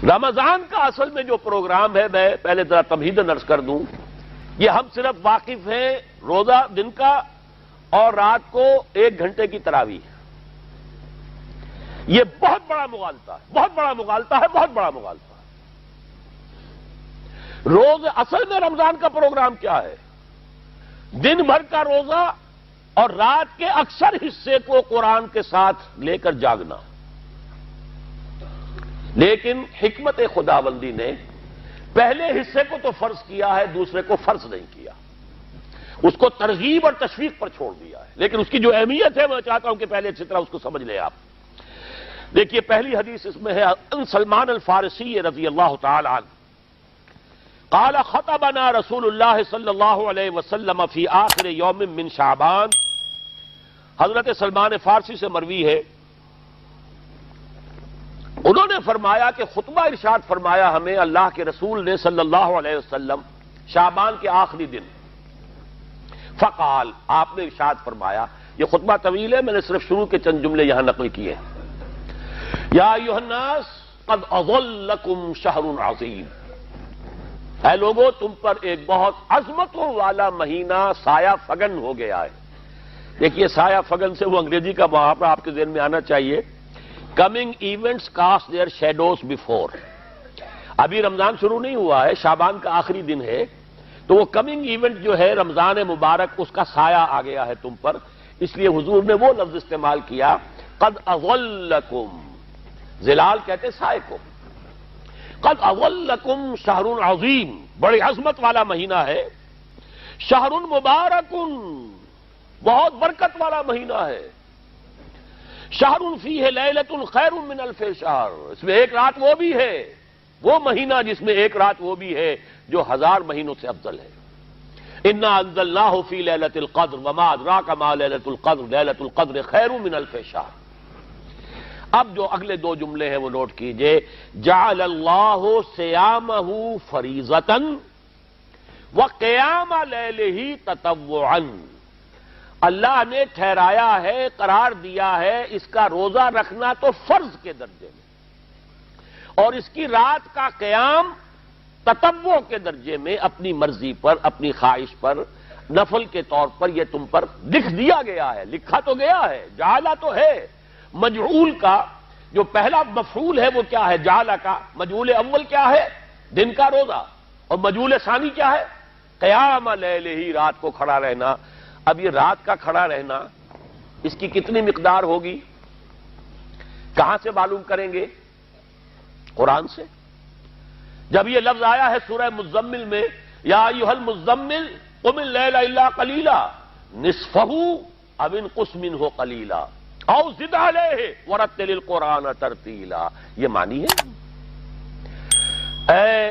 رمضان کا اصل میں جو پروگرام ہے، میں پہلے ذرا تمہیداً عرض کر دوں، یہ ہم صرف واقف ہیں روزہ دن کا اور رات کو 1 گھنٹے کی تراویح. یہ بہت بڑا مغالطہ ہے، بہت بڑا مغالطہ ہے، بہت بڑا مغالطہ ہے. روز اصل میں رمضان کا پروگرام کیا ہے؟ دن بھر کا روزہ اور رات کے اکثر حصے کو قرآن کے ساتھ لے کر جاگنا. لیکن حکمت خداوندی نے پہلے حصے کو تو فرض کیا ہے، دوسرے کو فرض نہیں کیا، اس کو ترغیب اور تشویق پر چھوڑ دیا ہے. لیکن اس کی جو اہمیت ہے میں چاہتا ہوں کہ پہلے اچھی طرح اس کو سمجھ لیں آپ. دیکھیے پہلی حدیث اس میں ہے ان سلمان الفارسی رضی اللہ تعالی عنہ قال خطبنا رسول اللہ صلی اللہ علیہ وسلم فی آخر یوم من شعبان. حضرت سلمان فارسی سے مروی ہے، انہوں نے فرمایا کہ خطبہ ارشاد فرمایا ہمیں اللہ کے رسول نے صلی اللہ علیہ وسلم شعبان کے آخری دن. فقال، آپ نے ارشاد فرمایا، یہ خطبہ طویل ہے، میں نے صرف شروع کے چند جملے یہاں نقل کیے. یا ایھا الناس قد اظلکم شہر عظیم، اے لوگو تم پر ایک بہت عظمتوں والا مہینہ سایہ فگن ہو گیا ہے. دیکھیے سایہ فگن سے وہ انگریزی کا محاورہ آپ کے ذہن میں آنا چاہیے، coming events cast their shadows before. ابھی رمضان شروع نہیں ہوا ہے، شعبان کا آخری دن ہے، تو وہ کمنگ ایونٹ جو ہے رمضان مبارک، اس کا سایہ آ گیا ہے تم پر. اس لیے حضور نے وہ لفظ استعمال کیا قد اظلکم، ظلال کہتے سائے کو. قد اظلکم شہر عظیم، بڑی عظمت والا مہینہ ہے. شہر مبارک، بہت برکت والا مہینہ ہے. شہر فیہ لیلۃ خیر من الف شہر، اس میں ایک رات وہ بھی ہے، وہ مہینہ جس میں ایک رات وہ بھی ہے جو 1000 مہینوں سے افضل ہے. انا انزلناہ فی لیلۃ القدر وما ادراک ما لیلۃ القدر لیلۃ القدر خیر من الف شہر. اب جو اگلے 2 جملے ہیں وہ نوٹ کیجئے. جعل اللہ صیامہ فریضۃ وقیام لیلہ تطوعا، اللہ نے ٹھہرایا ہے، قرار دیا ہے اس کا روزہ رکھنا تو فرض کے درجے میں، اور اس کی رات کا قیام تطوع کے درجے میں، اپنی مرضی پر، اپنی خواہش پر، نفل کے طور پر. یہ تم پر لکھ دیا گیا ہے، لکھا تو گیا ہے، جعلہ تو ہے. مجعول کا جو پہلا مفعول ہے وہ کیا ہے؟ جعلہ کا. مجعول اول کیا ہے؟ دن کا روزہ. اور مجعول ثانی کیا ہے؟ قیام لیلہ، رات کو کھڑا رہنا. اب یہ رات کا کھڑا رہنا، اس کی کتنی مقدار ہوگی؟ کہاں سے معلوم کریں گے؟ قرآن سے. جب یہ لفظ آیا ہے سورہ مزمل میں، یا ایھا المزمل قم اللیل الا قلیلا نصفہ او انقص منہ قلیلا او زد علیہ ورتل القرآن ترتیلا، یہ معنی ہے. اے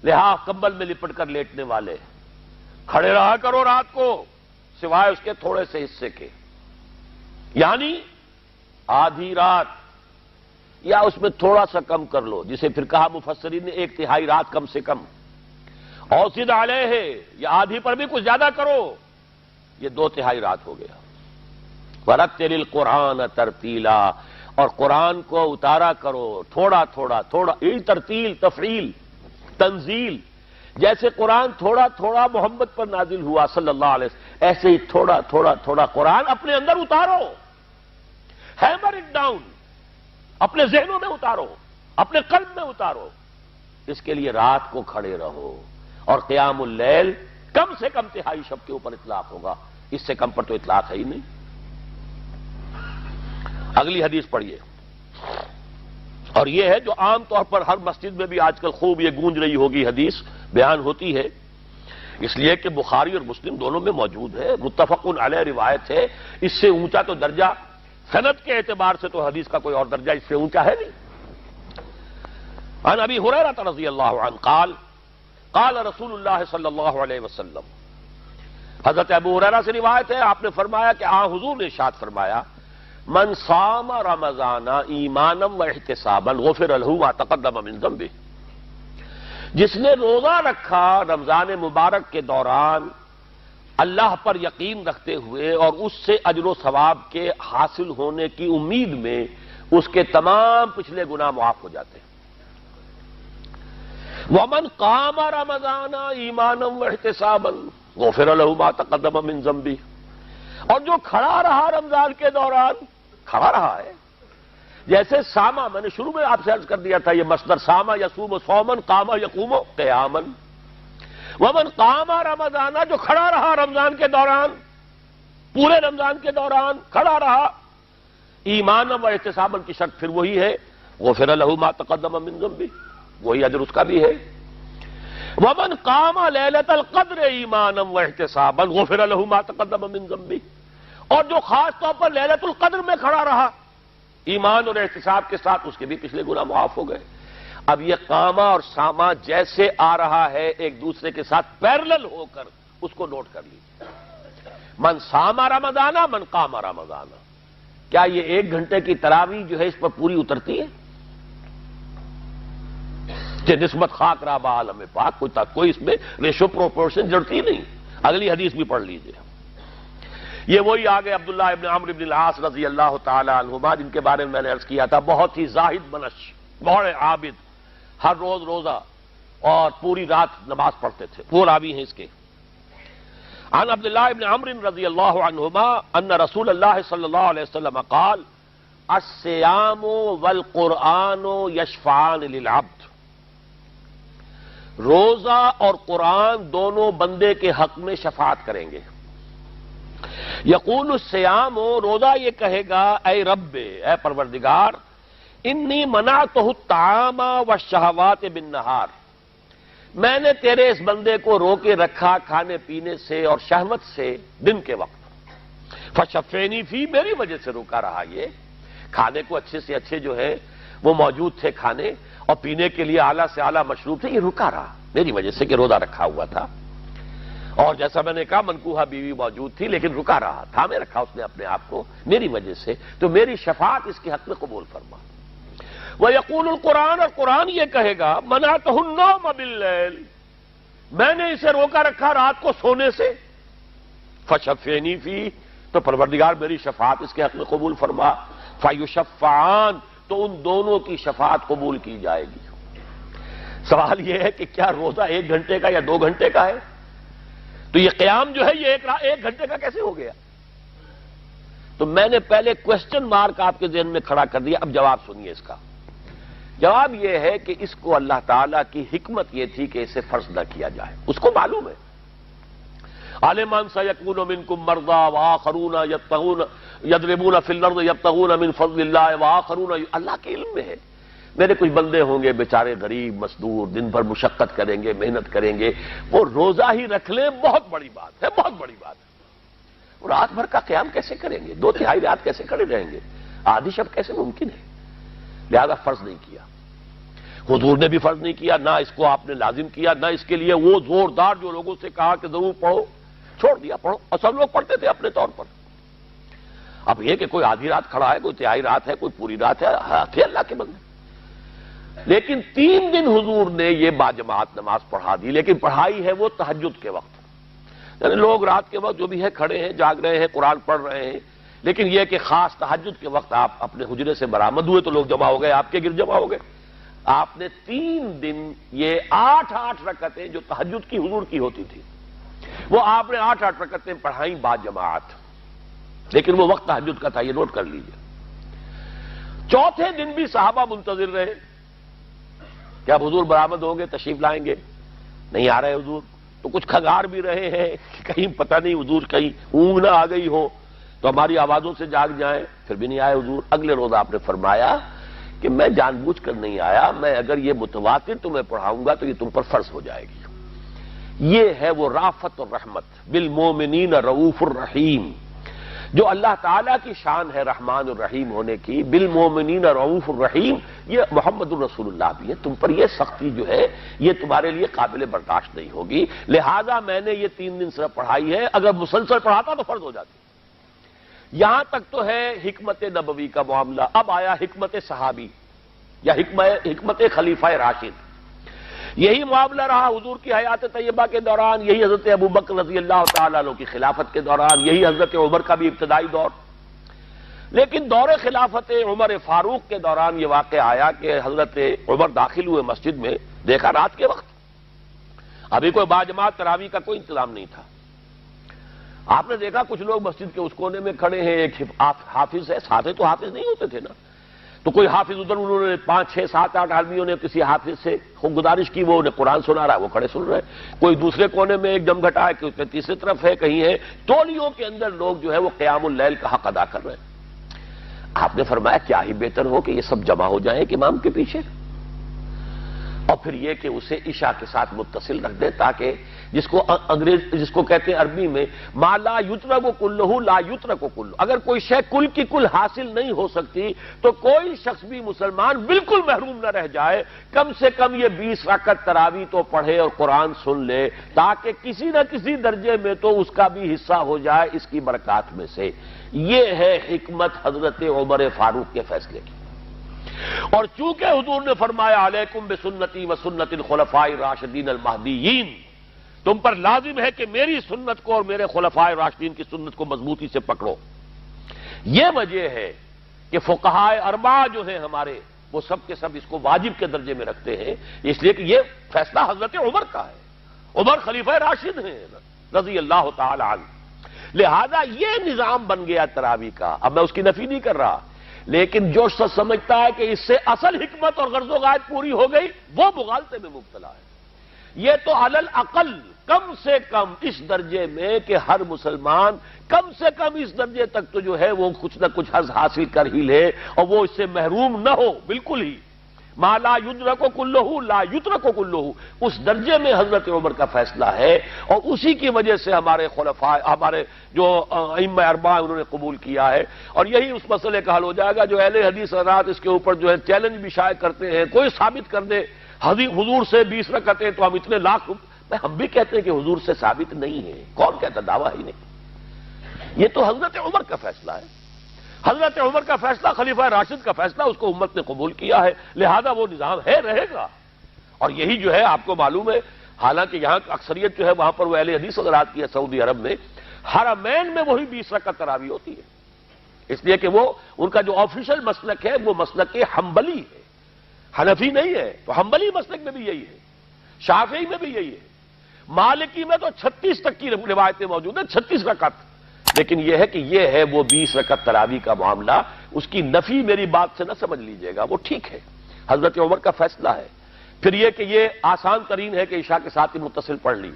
لحاظ کمبل میں لپٹ کر لیٹنے والے، کھڑے رہا کرو رات کو سوائے اس کے تھوڑے سے حصے کے، یعنی آدھی رات یا اس میں تھوڑا سا کم کر لو، جسے پھر کہا مفسرین نے 1/3 رات کم سے کم. اور زد علیہ، یا آدھی پر بھی کچھ زیادہ کرو، یہ 2/3 رات ہو گیا. ورتل القرآن ترتیلا، اور قرآن کو اتارا کرو تھوڑا تھوڑا تھوڑا. یہ ترتیل، تفعیل، تنزیل. جیسے قرآن تھوڑا تھوڑا محمد پر نازل ہوا صلی اللہ علیہ وسلم، ایسے ہی تھوڑا تھوڑا تھوڑا قرآن اپنے اندر اتارو. ہیمر اٹ ڈاؤن، اپنے ذہنوں میں اتارو، اپنے قلب میں اتارو. اس کے لیے رات کو کھڑے رہو. اور قیام اللیل کم سے کم 1/3 شب کے اوپر اطلاق ہوگا، اس سے کم پر تو اطلاق ہے ہی نہیں. اگلی حدیث پڑھیے. اور یہ ہے جو عام طور پر ہر مسجد میں بھی آج کل خوب یہ گونج رہی ہوگی، حدیث بیان ہوتی ہے، اس لیے کہ بخاری اور مسلم دونوں میں موجود ہے، متفق علیہ روایت ہے. اس سے اونچا تو درجہ سند کے اعتبار سے تو حدیث کا کوئی اور درجہ اس سے اونچا ہے نہیں. عن ابی ہریرہ رضی اللہ عنہ قال قال رسول اللہ صلی اللہ علیہ وسلم، حضرت ابو ہریرہ سے روایت ہے، آپ نے فرمایا کہ حضور نے ارشاد فرمایا، من صام رمضان ایمانا و احتسابا غفر له ما تقدم من ذنبه، جس نے روزہ رکھا رمضان مبارک کے دوران اللہ پر یقین رکھتے ہوئے اور اس سے اجر و ثواب کے حاصل ہونے کی امید میں، اس کے تمام پچھلے گناہ معاف ہو جاتے ہیں. ومن قام رمضان ایمانا واحتسابا غفر له ما تقدم من ذنبه، اور جو کھڑا رہا رمضان کے دوران، کھڑا رہا ہے، جیسے ساما، میں نے شروع میں آپ سے عرض کر دیا تھا، یہ مصدر ساما یصوم صوما قام یقوم قیاما، ومن قام رمضان، جو کھڑا رہا رمضان کے دوران، پورے رمضان کے دوران کھڑا رہا، ایمانا و احتسابا کی شرط پھر وہی ہے، غفر له ما تقدم من ذنبه، وہی اجر اس کا بھی ہے۔ ومن قام لیلۃ القدر ایمانا واحتسابا غفر له ما تقدم من ذنبه، اور جو خاص طور پر لیلۃ القدر میں کھڑا رہا ایمان اور احتساب کے ساتھ، اس کے بھی پچھلے گناہ معاف ہو گئے۔ اب یہ قامہ اور ساما جیسے آ رہا ہے ایک دوسرے کے ساتھ پیرلل ہو کر، اس کو نوٹ کر لیجیے۔ من ساما رمضان من قام رمضان، کیا یہ 1 گھنٹے کی تراویح جو ہے اس پر پوری اترتی ہے؟ کہ نسبت خاک رابع عالم پاک، کوئی اس میں ریشو پروپورشن جڑتی نہیں۔ اگلی حدیث بھی پڑھ لیجئے۔ یہ وہی آگے عبداللہ ابن عمرو بن العاص رضی اللہ تعالی عنہما، جن کے بارے میں نے عرض کیا تھا، بہت ہی زاہد منش، بڑے عابد، ہر روز روزہ اور پوری رات نماز پڑھتے تھے، وہ راوی ہیں اس کے۔ عن عبداللہ ابن عمرو رضی اللہ عنہما ان رسول اللہ صلی اللہ علیہ وسلم قال الصیام والقرآن یشفعان للعبد، روزہ اور قرآن دونوں بندے کے حق میں شفاعت کریں گے۔ یقول الصیام، روزہ یہ کہے گا اے رب، اے پروردگار، انی منعتہ الطعام والشہوات بالنہار، میں نے تیرے اس بندے کو روکے رکھا کھانے پینے سے اور شہوت سے دن کے وقت، فشفینی فی، میری وجہ سے روکا رہا، یہ کھانے کو اچھے سے اچھے جو ہے وہ موجود تھے کھانے، اور پینے کے لیے اعلیٰ سے اعلیٰ مشروب تھے، یہ رکا رہا میری وجہ سے کہ روزہ رکھا ہوا تھا، اور جیسا میں نے کہا منکوحہ بیوی موجود تھی لیکن رکا رہا، تھامے رکھا اس نے اپنے آپ کو میری وجہ سے، تو میری شفاعت اس کے حق میں قبول فرما۔ وَيَقُولُ الْقُرْآنُ، اور قرآن یہ کہے گا مَنَعْتُهُ النَّوْمَ بِاللَّيْلِ، میں نے اسے روکا رکھا رات کو سونے سے، فَشَفِّعْنِي فِيهِ، تو پروردگار میری شفاعت اس کے حق میں قبول فرما، فَيُشَفَّعَانِ، تو ان دونوں کی شفاعت قبول کی جائے گی۔ سوال یہ ہے کہ کیا روزہ 1 گھنٹے کا یا 2 گھنٹے کا ہے؟ تو یہ قیام جو ہے یہ 1 گھنٹے کا کیسے ہو گیا؟ تو میں نے پہلے کوسچن مارک آپ کے ذہن میں کھڑا کر دیا، اب جواب سنیے اس کا۔ جواب یہ ہے کہ اس کو اللہ تعالیٰ کی حکمت یہ تھی کہ اسے فرض نہ کیا جائے، اس کو معلوم ہے۔ عالمان سیکون منکم مرضی وآخرون یضربون فی الارض یبتغون من فضل اللہ وآخرون، اللہ کے علم میں ہے میرے کچھ بندے ہوں گے بیچارے غریب مزدور، دن بھر مشقت کریں گے، محنت کریں گے، وہ روزہ ہی رکھ لیں، بہت بڑی بات ہے، بہت بڑی بات ہے۔ وہ رات بھر کا قیام کیسے کریں گے؟ 2/3 رات کیسے کھڑے رہیں گے؟ آدھی شب کیسے ممکن ہے؟ لہذا فرض نہیں کیا، حضور نے بھی فرض نہیں کیا، نہ اس کو آپ نے لازم کیا، نہ اس کے لیے وہ زوردار جو لوگوں سے کہا کہ ضرور پڑھو، چھوڑ دیا پڑھو، اور سب لوگ پڑھتے تھے اپنے طور پر۔ اب یہ کہ کوئی آدھی رات کھڑا ہے، کوئی 1/3 رات ہے، کوئی پوری رات ہے، تھے اللہ کے بندے۔ لیکن 3 دن حضور نے یہ باجماعت نماز پڑھا دی، لیکن پڑھائی ہے وہ تہجد کے وقت، یعنی لوگ رات کے وقت جو بھی ہے کھڑے ہیں، جاگ رہے ہیں، قرآن پڑھ رہے ہیں، لیکن یہ کہ خاص تہجد کے وقت آپ اپنے حجرے سے برآمد ہوئے تو لوگ جمع ہو گئے، آپ کے گرد جمع ہو گئے۔ آپ نے 3 دن یہ 8 رکعتیں جو تہجد کی حضور کی ہوتی تھی، وہ آپ نے 8 رکعتیں پڑھائیں باجماعت، لیکن وہ وقت تہجد کا تھا، یہ نوٹ کر لیجئے۔ 4تھے دن بھی صحابہ منتظر رہے کہ اب حضور برآمد ہوں گے، تشریف لائیں گے، نہیں آ رہے حضور، تو کچھ کھنگار بھی رہے ہیں کہ کہیں پتہ نہیں حضور کہیں اونگ نہ آ گئی ہو تو ہماری آوازوں سے جاگ جائیں، پھر بھی نہیں آئے حضور۔ اگلے روز آپ نے فرمایا کہ میں جان بوجھ کر نہیں آیا، میں اگر یہ متواتر تمہیں پڑھاؤں گا تو یہ تم پر فرض ہو جائے گی۔ یہ ہے وہ رافت اور رحمت، بالمومنین رؤوف الرحیم، جو اللہ تعالیٰ کی شان ہے رحمان الرحیم ہونے کی، بالمومنین رؤوف الرحیم، یہ محمد الرسول اللہ بھی ہے، تم پر یہ سختی جو ہے یہ تمہارے لیے قابل برداشت نہیں ہوگی، لہذا میں نے یہ 3 دن صرف پڑھائی ہے، اگر مسلسل پڑھاتا تو فرض ہو جاتی۔ یہاں تک تو ہے حکمت نبوی کا معاملہ، اب آیا حکمت صحابی یا حکمت خلیفہ راشد۔ یہی معاملہ رہا حضور کی حیات طیبہ کے دوران، یہی حضرت ابوبکر رضی اللہ تعالیٰ عنہ کی خلافت کے دوران، یہی حضرت عمر کا بھی ابتدائی دور۔ لیکن دور خلافت عمر فاروق کے دوران یہ واقعہ آیا کہ حضرت عمر داخل ہوئے مسجد میں، دیکھا رات کے وقت ابھی کوئی باجماعت تراویح کا کوئی انتظام نہیں تھا، آپ نے دیکھا کچھ لوگ مسجد کے اس کونے میں کھڑے ہیں، ایک حافظ ہے، ساتھے تو حافظ نہیں ہوتے تھے نا، تو کوئی حافظ ادھر، انہوں نے 5 6 7 8 آدمیوں نے کسی حافظ سے گزارش کی، وہ انہیں قرآن سنا رہا ہے، وہ کھڑے سن رہے ہیں، کوئی دوسرے کونے میں ایک جم گھٹا ہے، کوئی تیسری طرف ہے، کہیں ہے، تولیوں کے اندر لوگ جو ہے وہ قیام اللیل کا حق ادا کر رہے ہیں۔ آپ نے فرمایا کیا ہی بہتر ہو کہ یہ سب جمع ہو جائیں ایک امام کے پیچھے، اور پھر یہ کہ اسے عشاء کے ساتھ متصل رکھ دے، تاکہ جس کو کہتے ہیں عربی میں ما لا یترک کلہ لا یترک کلہ، اگر کوئی شے کل کی کل حاصل نہیں ہو سکتی تو کوئی شخص بھی مسلمان بالکل محروم نہ رہ جائے، کم سے کم یہ 20 رکعت تراویح تو پڑھے اور قرآن سن لے، تاکہ کسی نہ کسی درجے میں تو اس کا بھی حصہ ہو جائے اس کی برکات میں سے۔ یہ ہے حکمت حضرت عمر فاروق کے فیصلے کی۔ اور چونکہ حضور نے فرمایا علیکم بسنتی و سنت الخلفاء الراشدین المہدیین، تم پر لازم ہے کہ میری سنت کو اور میرے خلفاء راشدین کی سنت کو مضبوطی سے پکڑو، یہ وجہ ہے کہ فقہاء اربعہ جو ہیں ہمارے، وہ سب کے سب اس کو واجب کے درجے میں رکھتے ہیں، اس لیے کہ یہ فیصلہ حضرت عمر کا ہے، عمر خلیفہ راشد ہیں رضی اللہ تعالی عنہ، لہذا یہ نظام بن گیا تراویح کا۔ اب میں اس کی نفی نہیں کر رہا، لیکن جو شخص سمجھتا ہے کہ اس سے اصل حکمت اور غرض و غایت پوری ہو گئی، وہ مغالطے میں مبتلا ہے۔ یہ تو علی الاقل کم سے کم اس درجے میں کہ ہر مسلمان کم سے کم اس درجے تک تو جو ہے وہ کچھ نہ کچھ حظ حاصل کر ہی لے، اور وہ اس سے محروم نہ ہو بالکل ہی۔ ما لا یدرک کلہ لا یترک کلہ، اس درجے میں حضرت عمر کا فیصلہ ہے، اور اسی کی وجہ سے ہمارے خلفاء، ہمارے جو ائمہ اربعہ انہوں نے قبول کیا ہے، اور یہی اس مسئلے کا حل ہو جائے گا۔ جو اہل حدیث حضرات اس کے اوپر جو ہے چیلنج بھی شائع کرتے ہیں، کوئی ثابت کر دے حضور سے 20 رکعتیں تو ہم اتنے لاکھ، ہم بھی کہتے ہیں کہ حضور سے ثابت نہیں ہے، کون کہتا، دعویٰ ہی نہیں، یہ تو حضرت عمر کا فیصلہ ہے، حضرت عمر کا فیصلہ، خلیفہ راشد کا فیصلہ، اس کو امت نے قبول کیا ہے، لہذا وہ نظام ہے، رہے گا۔ اور یہی جو ہے آپ کو معلوم ہے، حالانکہ یہاں اکثریت جو ہے وہاں پر وہ اہل حدیث حضرات کی ہے، سعودی عرب میں حرمین میں وہی 20 رکعت تراویح ہوتی ہے، اس لیے کہ وہ ان کا جو آفیشل مسلک ہے وہ مسلک حنبلی ہے، حنفی نہیں ہے، تو حنبلی مسلک میں بھی یہی ہے، شافعی میں بھی یہی ہے، مالکی میں تو 36 تک کی روایتیں موجود ہیں، 36 رکعت، لیکن یہ ہے کہ یہ ہے وہ 20 رکعت تراویح کا معاملہ، اس کی نفی میری بات سے نہ سمجھ لیجئے گا، وہ ٹھیک ہے، حضرت عمر کا فیصلہ ہے۔ پھر یہ کہ یہ آسان ترین ہے کہ عشاء کے ساتھ ہی متصل پڑھ لی،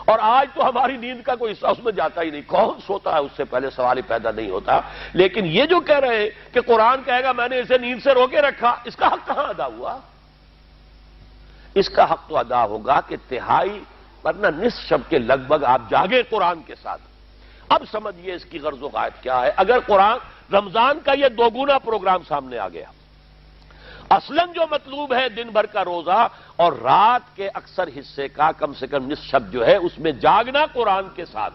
اور آج تو ہماری نیند کا کوئی حصہ اس میں جاتا ہی نہیں، کون سوتا ہے اس سے پہلے سوال ہی پیدا نہیں ہوتا۔ لیکن یہ جو کہہ رہے ہیں کہ قرآن کہے گا میں نے اسے نیند سے روکے رکھا، اس کا حق کہاں ادا ہوا؟ اس کا حق تو ادا ہوگا کہ تہائی ورنہ نصف شب کے لگ بھگ آپ جاگے قرآن کے ساتھ۔ اب سمجھیے اس کی غرض و غایت کیا ہے۔ اگر قرآن رمضان کا یہ دوگنا پروگرام سامنے آ گیا، اصلاً جو مطلوب ہے دن بھر کا روزہ اور رات کے اکثر حصے کا کم سے کم نصف شب جو ہے اس میں جاگنا قرآن کے ساتھ،